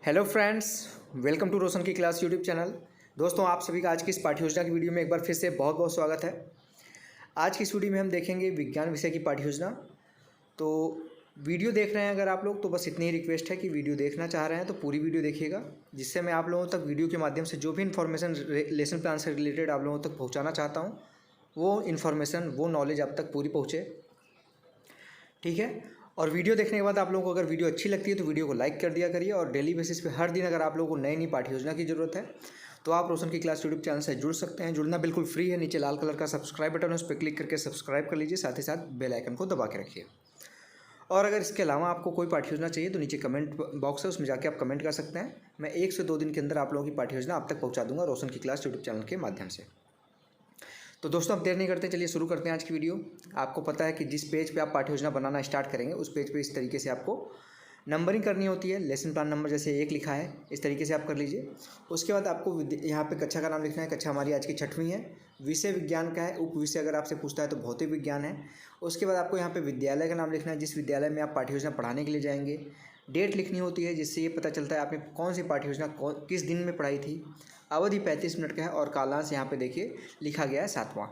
Hello friends, welcome to रोशन की class YouTube channel. दोस्तों, आप सभी का आज की इस पाठ्य योजना की वीडियो में एक बार फिर से बहुत बहुत स्वागत है। आज की इस वीडियो में हम देखेंगे विज्ञान विषय की पाठ्य योजना। तो वीडियो देख रहे हैं अगर आप लोग, तो बस इतनी ही रिक्वेस्ट है कि वीडियो देखना चाह रहे हैं तो पूरी वीडियो देखिएगा, जिससे मैं आप लोगों तक वीडियो के माध्यम से जो भी इन्फॉर्मेशन लेसन प्लान से रिलेटेड आप लोगों तक पहुँचाना चाहता हूँ, वो इन्फॉर्मेशन, वो नॉलेज आप तक पूरी पहुँचे। ठीक है। और वीडियो देखने के बाद आप लोगों को अगर वीडियो अच्छी लगती है तो वीडियो को लाइक कर दिया करिए। और डेली बेसिस पे हर दिन अगर आप लोगों को नई नई पाठ्य योजना की ज़रूरत है तो आप रोशन की क्लास यूट्यूब चैनल से जुड़ सकते हैं। जुड़ना बिल्कुल फ्री है। नीचे लाल कलर का सब्सक्राइब बटन है, उस पर क्लिक करके सब्सक्राइब कर लीजिए। साथ ही साथ बेल आइकन को दबा के रखिए। और अगर इसके अलावा आपको कोई पाठ्य योजना चाहिए तो नीचे कमेंट बॉक्स है, उसमें जाके आप कमेंट कर सकते हैं। मैं 1 से 2 दिन के अंदर आप लोगों की पाठ्य योजना आप तक पहुँचा दूंगा रोशन की क्लास यूट्यूब चैनल के माध्यम से। तो दोस्तों, अब देर नहीं करते, चलिए शुरू करते हैं आज की वीडियो। आपको पता है कि जिस पेज पे आप पाठ्य योजना बनाना स्टार्ट करेंगे उस पेज पे इस तरीके से आपको नंबरिंग करनी होती है। लेसन प्लान नंबर जैसे 1 लिखा है, इस तरीके से आप कर लीजिए। उसके बाद आपको यहाँ पे कक्षा का नाम लिखना है। कक्षा हमारी आज की 6वीं है। विषय विज्ञान का है। उप विषय अगर आपसे पूछता है तो भौतिक विज्ञान है। उसके बाद आपको यहाँ पे विद्यालय का नाम लिखना है, जिस विद्यालय में आप पाठ्य योजना पढ़ाने के लिए जाएंगे। डेट लिखनी होती है, जिससे ये पता चलता है आपने कौन सी पाठ्य योजना किस दिन में पढ़ाई थी। अवधि 35 मिनट का है और कालांश यहाँ पे देखिए लिखा गया है 7वां।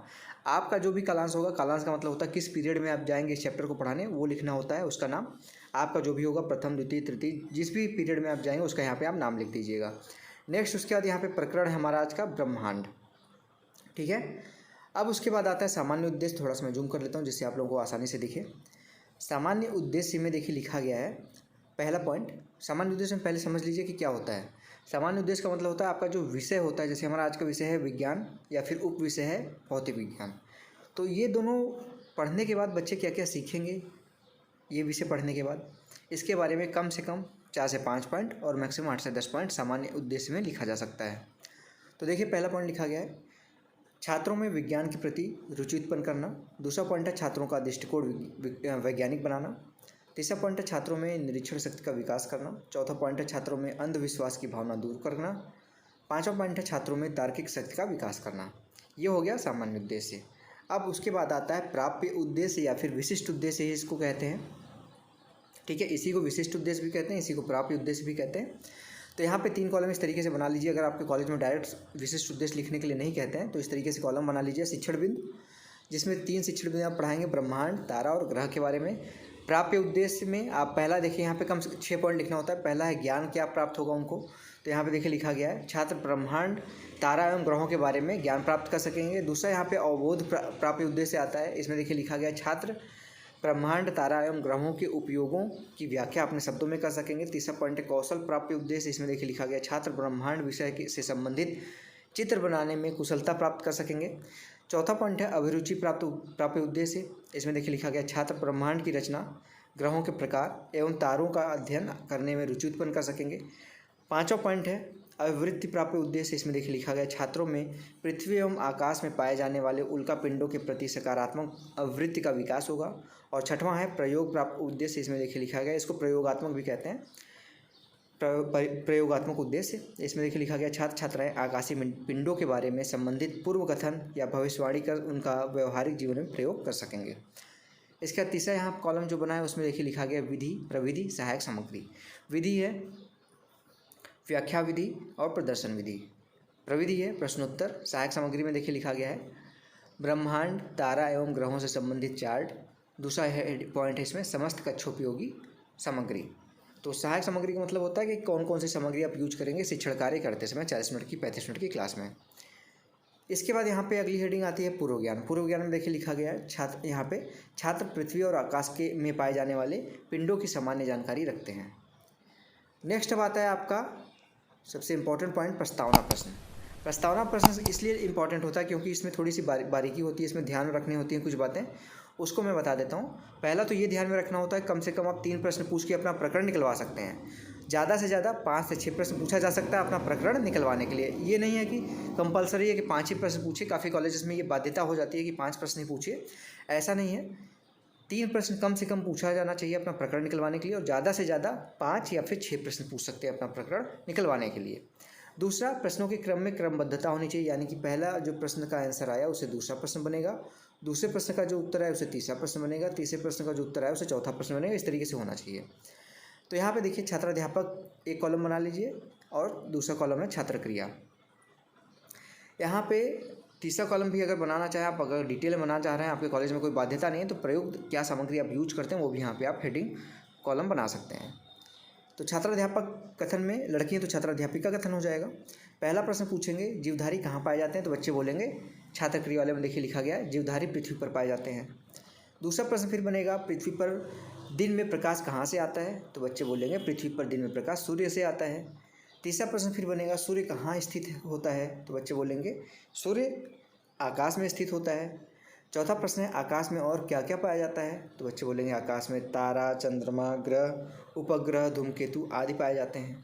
आपका जो भी कालांश होगा, कालांश का मतलब होता है किस पीरियड में आप जाएंगे इस चैप्टर को पढ़ाने, वो लिखना होता है। उसका नाम आपका जो भी होगा, प्रथम द्वितीय तृतीय, जिस भी पीरियड में आप जाएंगे उसका यहाँ पे आप नाम लिख दीजिएगा। नेक्स्ट, उसके बाद यहाँ पे प्रकरण है हमारा आज का ब्रह्मांड। ठीक है। अब उसके बाद आता है सामान्य उद्देश्य। थोड़ा सा मैं जूम कर लेता हूँ जिससे आप लोगों को आसानी से दिखे। सामान्य उद्देश्य में देखिए लिखा गया है पहला पॉइंट। सामान्य उद्देश्य में पहले समझ लीजिए कि क्या होता है। सामान्य उद्देश्य का मतलब होता है आपका जो विषय होता है। जैसे हमारा आज का विषय है विज्ञान या फिर उप विषय है भौतिक विज्ञान। तो ये दोनों पढ़ने के बाद बच्चे क्या क्या सीखेंगे, ये विषय पढ़ने के बाद इसके बारे में कम से कम 4 से 5 पॉइंट और मैक्सिमम 8 से 10 पॉइंट सामान्य उद्देश्य में लिखा जा सकता है। तो देखिए, पहला पॉइंट लिखा गया है छात्रों में विज्ञान के प्रति रुचि उत्पन्न करना। दूसरा पॉइंट है छात्रों का दृष्टिकोण वैज्ञानिक बनाना। तीसरा पॉइंट है छात्रों में निरीक्षण शक्ति का विकास करना। चौथा पॉइंट है छात्रों में अंधविश्वास की भावना दूर करना। पांचवा पॉइंट है छात्रों में तार्किक शक्ति का विकास करना। ये हो गया सामान्य उद्देश्य। अब उसके बाद आता है प्राप्य उद्देश्य या फिर विशिष्ट उद्देश्य ही इसको कहते हैं। ठीक है, इसी को विशिष्ट उद्देश्य भी कहते हैं, इसी को प्राप्य उद्देश्य भी कहते हैं। तो यहाँ पे 3 कॉलम इस तरीके से बना लीजिए। अगर आपके कॉलेज में डायरेक्ट विशिष्ट उद्देश्य लिखने के लिए नहीं कहते हैं तो इस तरीके से कॉलम बना लीजिए। शिक्षण बिंदु, जिसमें 3 शिक्षण बिंदु आप पढ़ाएंगे, ब्रह्मांड, तारा और ग्रह के बारे में। प्राप्य उद्देश्य में आप पहला देखिए, यहाँ पे कम से 6 पॉइंट लिखना होता है। पहला है ज्ञान क्या प्राप्त होगा उनको। तो यहाँ पे देखिए लिखा गया है छात्र ब्रह्मांड, तारा एवं ग्रहों के बारे में ज्ञान प्राप्त कर सकेंगे। दूसरा यहाँ पे अवबोध प्राप्य उद्देश्य आता है। इसमें देखिए लिखा गया है छात्र ब्रह्मांड, तारा एवं ग्रहों के उपयोगों की व्याख्या अपने शब्दों में कर सकेंगे। तीसरा पॉइंट है कौशल प्राप्य उद्देश्य। इसमें देखिए लिखा गया छात्र ब्रह्मांड विषय से संबंधित चित्र बनाने में कुशलता प्राप्त कर सकेंगे। चौथा पॉइंट है अभिरुचि प्राप्य उद्देश्य। इसमें देखिए लिखा गया छात्र ब्रह्मांड की रचना, ग्रहों के प्रकार एवं तारों का अध्ययन करने में रुचि उत्पन्न कर सकेंगे। पांचवा पॉइंट है अभिवृत्ति प्राप्य उद्देश्य। इसमें देखिए लिखा गया छात्रों में पृथ्वी एवं आकाश में पाए जाने वाले उल्का पिंडों के प्रति सकारात्मक अभिवृत्ति का विकास होगा। और छठवां है प्रयोग प्राप्त उद्देश्य। इसमें देखिए लिखा गया, इसको प्रयोगात्मक भी कहते हैं, प्रयोगात्मक उद्देश्य। इसमें देखिए लिखा गया छात्र छात्राएं आकाशीय पिंडों के बारे में संबंधित पूर्व कथन या भविष्यवाणी कर उनका व्यवहारिक जीवन में प्रयोग कर सकेंगे। इसका तीसरा यहाँ कॉलम जो बना है उसमें देखिए लिखा गया विधि, प्रविधि, सहायक सामग्री। विधि है व्याख्या विधि और प्रदर्शन विधि। प्रविधि है प्रश्नोत्तर। सहायक सामग्री में देखिए लिखा गया है ब्रह्मांड, तारा एवं ग्रहों से संबंधित चार्ट। दूसरा है पॉइंट है इसमें समस्त कक्षोपयोगी सामग्री। तो सहायक सामग्री का मतलब होता है कि कौन कौन सी सामग्री आप यूज करेंगे शिक्षण कार्य करते समय 40 मिनट की 35 मिनट की क्लास में। इसके बाद यहाँ पे अगली हेडिंग आती है पूर्व ज्ञान। पूर्व ज्ञान में देखिए लिखा गया है छात्र, यहाँ पे छात्र पृथ्वी और आकाश के में पाए जाने वाले पिंडों की सामान्य जानकारी रखते हैं। नेक्स्ट अब आता है आपका सबसे इम्पोर्टेंट पॉइंट, प्रस्तावना प्रश्न। प्रस्तावना प्रश्न इसलिए इम्पोर्टेंट होता है क्योंकि इसमें थोड़ी सी बारीकी होती है, इसमें ध्यान रखनी होती है कुछ बातें, उसको मैं बता देता हूँ। पहला तो ये ध्यान में रखना होता है कम से कम आप 3 प्रश्न पूछ के अपना प्रकरण निकलवा सकते हैं। ज़्यादा से ज़्यादा 5 से 6 प्रश्न पूछा जा सकता है अपना प्रकरण निकलवाने के लिए। ये नहीं है कि कंपलसरी है कि 5 ही प्रश्न पूछे। काफ़ी कॉलेजेस में ये बाध्यता हो जाती है कि 5 प्रश्न ही पूछिए, ऐसा नहीं है। 3 प्रश्न कम से कम पूछा जाना चाहिए अपना प्रकरण निकलवाने के लिए, और ज़्यादा से ज़्यादा 5 या फिर 6 प्रश्न पूछ सकते हैं अपना प्रकरण निकलवाने के लिए। दूसरा, प्रश्नों के क्रम में क्रमबद्धता होनी चाहिए, यानी कि पहला जो प्रश्न का आंसर आया उसे दूसरा प्रश्न बनेगा, दूसरे प्रश्न का जो उत्तर आया उसे तीसरा प्रश्न बनेगा, तीसरे प्रश्न का जो उत्तर आया उसे चौथा प्रश्न बनेगा। इस तरीके से होना चाहिए। तो यहाँ पे देखिए छात्राध्यापक एक कॉलम बना लीजिए और दूसरा कॉलम है छात्र क्रिया। यहाँ पे तीसरा कॉलम भी अगर बनाना चाहें आप, अगर डिटेल में बनाना चाह रहे हैं, आपके कॉलेज में कोई बाध्यता नहीं है, तो प्रयुक्त क्या सामग्री आप यूज करते हैं वो भी यहाँ पे आप हेडिंग कॉलम बना सकते हैं। तो छात्राध्यापक कथन में लड़की है तो छात्राध्यापिका कथन हो जाएगा। पहला प्रश्न पूछेंगे जीवधारी कहाँ पाए जाते हैं, तो बच्चे बोलेंगे छात्र क्रिया वाले में देखिए लिखा गया है जीवधारी पृथ्वी पर पाए जाते हैं। दूसरा प्रश्न फिर बनेगा पृथ्वी पर दिन में प्रकाश कहाँ से आता है, तो बच्चे बोलेंगे पृथ्वी पर दिन में प्रकाश सूर्य से आता है। तीसरा प्रश्न फिर बनेगा सूर्य कहाँ स्थित होता है, तो बच्चे बोलेंगे सूर्य आकाश में स्थित होता है। चौथा प्रश्न है आकाश में और क्या क्या पाया जाता है, तो बच्चे बोलेंगे आकाश में तारा, चंद्रमा, ग्रह, उपग्रह, धूमकेतु आदि पाए जाते हैं।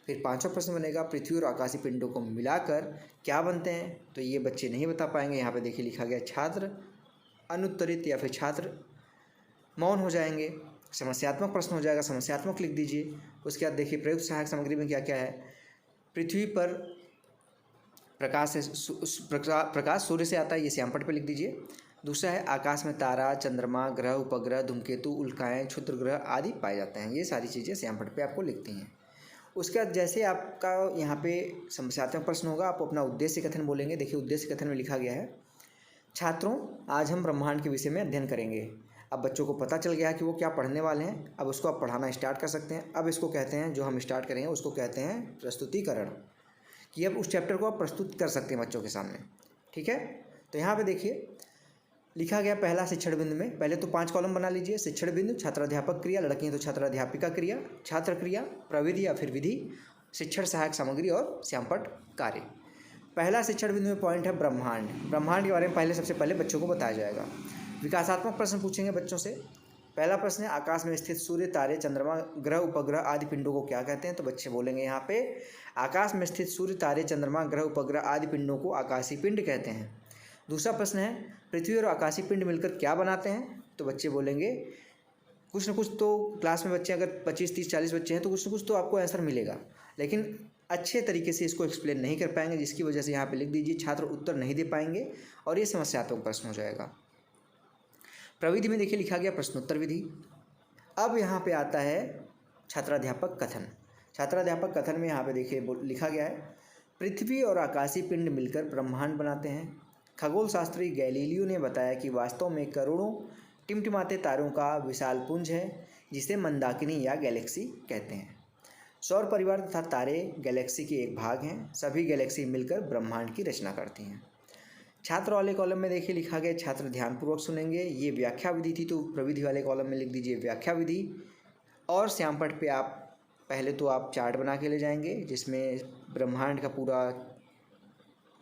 फिर पांचवा प्रश्न बनेगा पृथ्वी और आकाशीय पिंडों को मिलाकर क्या बनते हैं, तो ये बच्चे नहीं बता पाएंगे। यहाँ पे देखिए लिखा गया छात्र अनुत्तरित या फिर छात्र मौन हो जाएंगे। समस्यात्मक प्रश्न हो जाएगा, समस्यात्मक लिख दीजिए। उसके बाद देखिए प्रयुक्त सहायक सामग्री में क्या क्या है। पृथ्वी पर प्रकाश सूर्य से आता है, ये श्यामपट्ट पे लिख दीजिए। दूसरा है आकाश में तारा, चंद्रमा, ग्रह, उपग्रह, धूमकेतु, उल्काएं, क्षुद्र ग्रह आदि पाए जाते हैं। ये सारी चीज़ें श्यामपट्ट पे आपको लिखती हैं। उसके बाद जैसे आपका यहाँ पे समस्यात्मक प्रश्न होगा, आप अपना उद्देश्य कथन बोलेंगे। देखिए उद्देश्य कथन में लिखा गया है छात्रों आज हम ब्रह्मांड के विषय में अध्ययन करेंगे। अब बच्चों को पता चल गया कि वो क्या पढ़ने वाले हैं, अब उसको आप पढ़ाना स्टार्ट कर सकते हैं। अब इसको कहते हैं, जो हम स्टार्ट करेंगे उसको कहते हैं प्रस्तुतिकरण, कि अब उस चैप्टर को आप प्रस्तुत कर सकते हैं बच्चों के सामने। ठीक है, तो यहाँ पे देखिए लिखा गया पहला शिक्षण बिंदु में पहले तो 5 कॉलम बना लीजिए। शिक्षण बिंदु, छात्राध्यापक क्रिया, लड़की है तो छात्राध्यापिका क्रिया, छात्र क्रिया, प्रविधि या फिर विधि, शिक्षण सहायक सामग्री और श्यामपट्ट कार्य। पहला शिक्षण बिंदु में पॉइंट है ब्रह्मांड। ब्रह्मांड के बारे में सबसे पहले बच्चों को बताया जाएगा। विकासात्मक प्रश्न पूछेंगे बच्चों से। पहला प्रश्न है आकाश में स्थित सूर्य, तारे, चंद्रमा, ग्रह, उपग्रह आदि पिंडों को क्या कहते हैं, तो बच्चे बोलेंगे यहाँ पे आकाश में स्थित सूर्य, तारे, चंद्रमा, ग्रह, उपग्रह आदि पिंडों को आकाशीय पिंड कहते हैं। दूसरा प्रश्न है पृथ्वी और आकाशीय पिंड मिलकर क्या बनाते हैं, तो बच्चे बोलेंगे कुछ न कुछ तो। क्लास में बच्चे अगर 25, 30, 40 बच्चे हैं तो कुछ न कुछ तो आपको आंसर मिलेगा, लेकिन अच्छे तरीके से इसको एक्सप्लेन नहीं कर पाएंगे, जिसकी वजह से यहाँ पे लिख दीजिए छात्र उत्तर नहीं दे पाएंगे और ये समस्यात्मक प्रश्न हो जाएगा। प्रविधि में देखिए लिखा गया प्रश्नोत्तर विधि। अब यहाँ पे आता है छात्राध्यापक कथन। छात्राध्यापक कथन में यहाँ पे देखिए लिखा गया है पृथ्वी और आकाशीय पिंड मिलकर ब्रह्मांड बनाते हैं। खगोल शास्त्री गैलीलियो ने बताया कि वास्तव में करोड़ों टिमटिमाते तारों का विशाल पुंज है जिसे मंदाकिनी या गैलेक्सी कहते हैं। सौर परिवार तथा तारे गैलेक्सी के एक भाग हैं। सभी गैलेक्सी मिलकर ब्रह्मांड की रचना करती हैं। छात्र वाले कॉलम में देखिए लिखा गया छात्र ध्यानपूर्वक सुनेंगे। ये व्याख्या विधि थी, तो प्रविधि वाले कॉलम में लिख दीजिए व्याख्या विधि। और श्यामपट्ट पे आप पहले तो आप चार्ट बना के ले जाएंगे जिसमें ब्रह्मांड का पूरा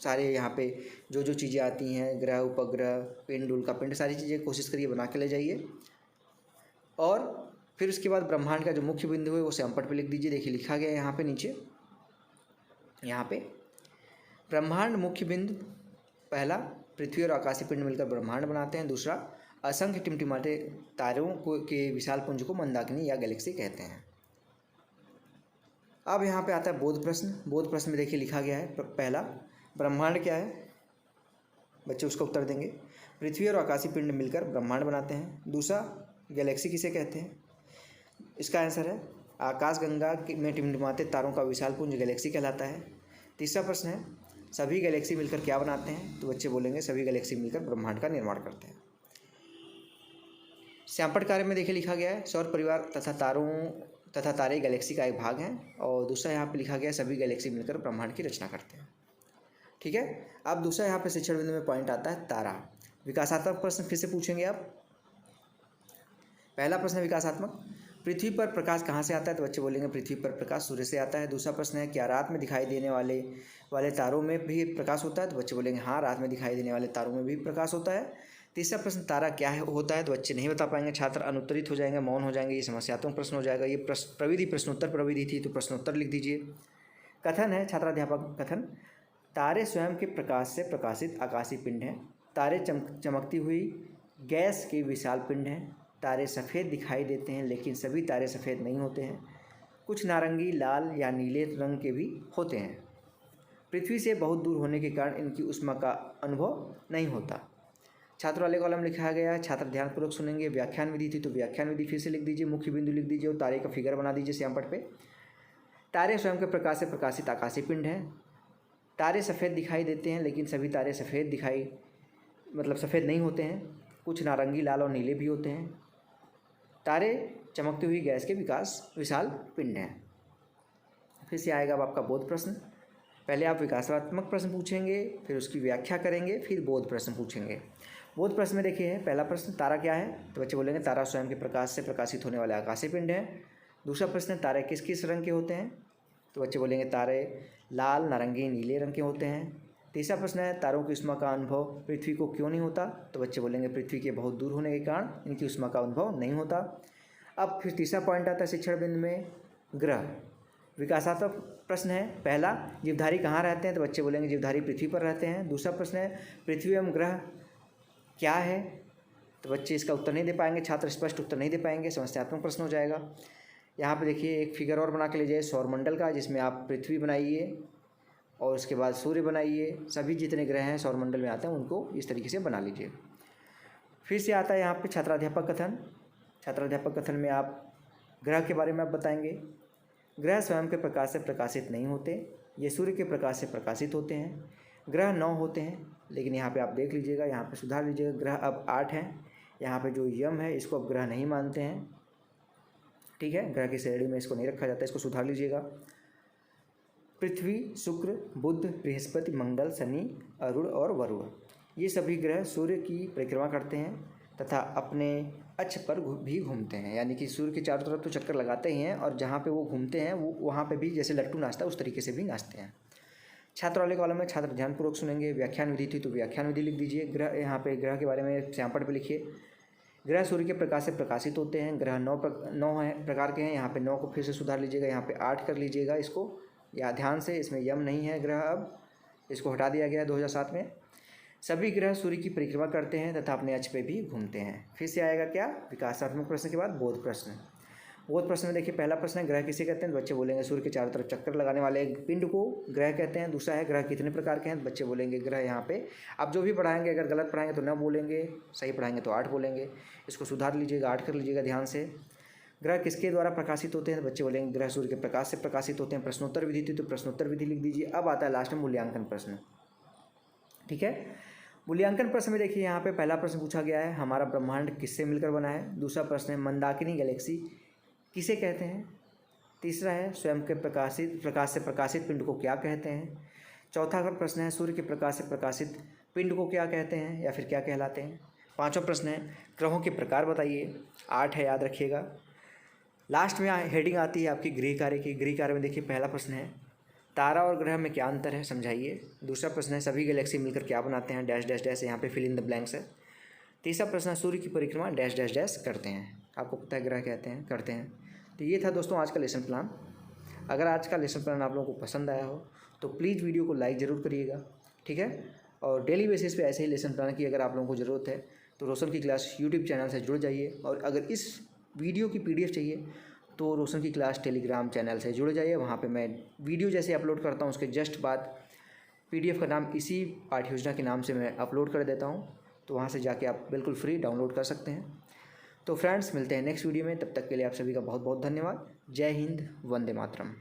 सारे यहाँ पे जो जो चीज़ें आती हैं, ग्रह, उपग्रह, पिंड, उल्कापिंड, सारी चीज़ें कोशिश करिए बना के ले जाइए। और फिर उसके बाद ब्रह्मांड का जो मुख्य बिंदु है वो श्यामपट्ट पे लिख दीजिए। देखिए लिखा गया है यहाँ पे नीचे, यहाँ पे ब्रह्मांड मुख्य बिंदु पहला पृथ्वी और आकाशीय पिंड मिलकर ब्रह्मांड बनाते हैं। दूसरा असंख्य टिमटिमाते तारों को के विशाल पुंज को मंदाकिनी या गैलेक्सी कहते हैं। अब यहाँ पे आता है बोध प्रश्न। बोध प्रश्न में देखिए लिखा गया है पहला ब्रह्मांड क्या है, बच्चे उसका उत्तर देंगे। पृथ्वी और आकाशीय पिंड मिलकर ब्रह्मांड बनाते हैं। दूसरा गैलेक्सी किसे कहते हैं, इसका आंसर है आकाशगंगा में टिमटिमाते तारों का विशाल पुंज गैलेक्सी कहलाता है। तीसरा प्रश्न है सभी गैलेक्सी मिलकर क्या बनाते हैं, तो बच्चे बोलेंगे सभी गैलेक्सी मिलकर ब्रह्मांड का निर्माण करते हैं। श्यामपट्ट कार्य में देखिए लिखा गया है सौर परिवार तथा तारे गैलेक्सी का एक भाग हैं। और दूसरा यहाँ पे लिखा गया है सभी गैलेक्सी मिलकर ब्रह्मांड की रचना करते हैं। ठीक है, अब दूसरा यहाँ पे शिक्षण बिंदु में पॉइंट आता है तारा। विकासात्मक प्रश्न फिर से पूछेंगे आप। पहला प्रश्न विकासात्मक, पृथ्वी पर प्रकाश कहाँ से आता है, तो बच्चे बोलेंगे पृथ्वी पर प्रकाश सूर्य से आता है। दूसरा प्रश्न है क्या रात में दिखाई देने वाले तारों में भी प्रकाश होता है, तो बच्चे बोलेंगे हाँ रात में दिखाई देने वाले तारों में भी प्रकाश होता है। तीसरा प्रश्न तारा क्या होता है, तो बच्चे नहीं बता पाएंगे, छात्र अनुत्तरित हो जाएंगे, मौन हो जाएंगे, ये समस्यात्मक प्रश्न हो जाएगा। ये प्रविधि प्रश्नोत्तर प्रविधि थी तो प्रश्नोत्तर लिख दीजिए। कथन है छात्राध्यापक कथन, तारे स्वयं के प्रकाश से प्रकाशित आकाशीय पिंड हैं। तारे चमकती हुई गैस के विशाल पिंड हैं। तारे सफ़ेद दिखाई देते हैं लेकिन सभी तारे सफ़ेद नहीं होते हैं, कुछ नारंगी, लाल या नीले रंग के भी होते हैं। पृथ्वी से बहुत दूर होने के कारण इनकी ऊष्मा का अनुभव नहीं होता। छात्र वाले कॉलम लिखा गया है, छात्र ध्यानपूर्वक सुनेंगे। व्याख्यान विधि थी तो व्याख्यान विधि फिर से लिख दीजिए, मुख्य बिंदु लिख दीजिए और तारे का फिगर बना दीजिए श्यामपट्ट पे। तारे स्वयं के प्रकाश से प्रकाशित आकाशीय पिंड हैं। तारे सफ़ेद दिखाई देते हैं, लेकिन सभी तारे सफ़ेद नहीं होते हैं, कुछ नारंगी, लाल और नीले भी होते हैं। तारे चमकती हुई गैस के विशाल पिंड हैं। फिर से आएगा अब आपका बोध प्रश्न। पहले आप विकासात्मक प्रश्न पूछेंगे, फिर उसकी व्याख्या करेंगे, फिर बोध प्रश्न पूछेंगे। बोध प्रश्न में देखिए पहला प्रश्न, तारा क्या है? तो बच्चे बोलेंगे तारा स्वयं के प्रकाश से प्रकाशित होने वाले आकाशीय पिंड है। दूसरा प्रश्न है, तारे किस किस रंग के होते हैं? तो बच्चे बोलेंगे तारे लाल, नारंगी, नीले रंग के होते हैं। तीसरा प्रश्न है, तारों की ऊष्मा का अनुभव पृथ्वी को क्यों नहीं होता? तो बच्चे बोलेंगे पृथ्वी के बहुत दूर होने के कारण इनकी ऊष्मा का अनुभव नहीं होता। अब फिर तीसरा पॉइंट आता है शिक्षण बिंदु में, ग्रह। विकासात्मक प्रश्न है पहला, जीवधारी कहाँ रहते हैं? तो बच्चे बोलेंगे जीवधारी पृथ्वी पर रहते हैं। दूसरा प्रश्न है, पृथ्वी एवं ग्रह क्या है? तो बच्चे इसका उत्तर नहीं दे पाएंगे, छात्र स्पष्ट उत्तर नहीं दे पाएंगे, समस्यात्मक प्रश्न हो जाएगा। यहाँ पे देखिए एक फिगर और बना के लीजिए सौरमंडल का, जिसमें आप पृथ्वी बनाइए और उसके बाद सूर्य बनाइए, सभी जितने ग्रह हैं सौरमंडल में आते हैं उनको इस तरीके से बना लीजिए। फिर से आता है यहाँ पे छात्राध्यापक कथन। छात्राध्यापक कथन में आप ग्रह के बारे में आप बताएंगे। ग्रह स्वयं के प्रकाश से प्रकाशित नहीं होते, ये सूर्य के प्रकाश से प्रकाशित होते हैं। ग्रह 9 होते हैं, लेकिन यहाँ पे आप देख लीजिएगा, यहाँ पे सुधार लीजिएगा, ग्रह अब 8 हैं। यहाँ पे जो यम है इसको अब ग्रह नहीं मानते हैं, ठीक है, ग्रह की श्रेणी में इसको नहीं रखा जाता, इसको सुधार लीजिएगा। पृथ्वी, शुक्र, बुध, बृहस्पति, मंगल, शनि, अरुण और वरुण, ये सभी ग्रह सूर्य की परिक्रमा करते हैं तथा अपने अक्ष पर भी घूमते हैं, यानी कि सूर्य के चारों तरफ तो चक्कर लगाते ही हैं और जहाँ पे वो घूमते हैं वो वहाँ पे भी जैसे लट्टू नाचता है उस तरीके से भी नाचते हैं। छात्र वाले कॉलम में छात्र ध्यानपूर्वक सुनेंगे। व्याख्यान विधि थी तो व्याख्यान विधि लिख दीजिए। ग्रह, यहाँ पे ग्रह के बारे में श्यामपट्ट पे लिखिए। ग्रह सूर्य के प्रकाश से प्रकाशित होते हैं। ग्रह 9 प्रकार के हैं, यहाँ पे 9 को फिर से सुधार लीजिएगा, यहाँ पे 8 कर लीजिएगा इसको, या ध्यान से, इसमें यम नहीं है ग्रह, अब इसको हटा दिया गया 2007 में। सभी ग्रह सूर्य की परिक्रमा करते हैं तथा अपने अक्ष पे भी घूमते हैं। फिर से आएगा क्या? विकासात्मक प्रश्न के बाद बोध प्रश्न। बोध प्रश्न में देखिए पहला प्रश्न है, ग्रह किसे कहते हैं? बच्चे बोलेंगे सूर्य के चारों तरफ चक्कर लगाने वाले एक पिंड को ग्रह कहते हैं। दूसरा है, ग्रह कितने प्रकार के हैं? बच्चे बोलेंगे ग्रह, यहाँ पे आप जो भी पढ़ाएंगे, अगर गलत पढ़ाएंगे तो 9 बोलेंगे, सही पढ़ाएंगे तो 8 बोलेंगे, इसको सुधार लीजिएगा, 8 कर लीजिएगा ध्यान से। ग्रह किसके द्वारा प्रकाशित होते हैं? बच्चे बोलेंगे ग्रह सूर्य के प्रकाश से प्रकाशित होते हैं। प्रश्नोत्तर विधि थी तो प्रश्नोत्तर विधि लिख दीजिए। अब आता है लास्ट में मूल्यांकन प्रश्न, ठीक है। मूल्यांकन प्रश्न में देखिए यहाँ पे पहला प्रश्न पूछा गया है, हमारा ब्रह्मांड किससे मिलकर बना है? दूसरा प्रश्न है, मंदाकिनी गैलेक्सी किसे कहते हैं? तीसरा है, स्वयं के प्रकाश से प्रकाशित पिंड को क्या कहते हैं? चौथा प्रश्न है, सूर्य के प्रकाश से प्रकाशित पिंड को क्या कहते हैं या फिर क्या कहलाते हैं? पांचवा प्रश्न है, ग्रहों के प्रकार बताइए। 8 है, याद रखिएगा। लास्ट में हेडिंग आती है आपकी गृह कार्य की। गृह कार्य में देखिए पहला प्रश्न है, तारा और ग्रह में क्या अंतर है, समझाइए। दूसरा प्रश्न है, सभी गैलेक्सी मिलकर क्या बनाते हैं, डैश डैश डैश, यहाँ पे फिल इन द ब्लैंक्स है। तीसरा प्रश्न है, सूर्य की परिक्रमा डैश डैश डैश करते हैं, आपको पता है ग्रह कहते हैं, करते हैं। तो ये था दोस्तों आज का लेसन प्लान। अगर आज का लेसन प्लान आप लोगों को पसंद आया हो तो प्लीज़ वीडियो को लाइक ज़रूर करिएगा, ठीक है। और डेली बेसिस पे ऐसे ही लेसन प्लान की अगर आप लोगों को ज़रूरत है तो रोशन की क्लास यूट्यूब चैनल से जुड़ जाइए। और अगर इस वीडियो की PDF चाहिए तो रोशन की क्लास टेलीग्राम चैनल से जुड़ जाइए। वहाँ पे मैं वीडियो जैसे अपलोड करता हूँ उसके जस्ट बाद PDF का नाम इसी पाठ्ययोजना के नाम से मैं अपलोड कर देता हूँ, तो वहाँ से जाके आप बिल्कुल फ्री डाउनलोड कर सकते हैं। तो फ्रेंड्स, मिलते हैं नेक्स्ट वीडियो में, तब तक के लिए आप सभी का बहुत बहुत धन्यवाद। जय हिंद, वंदे मातरम।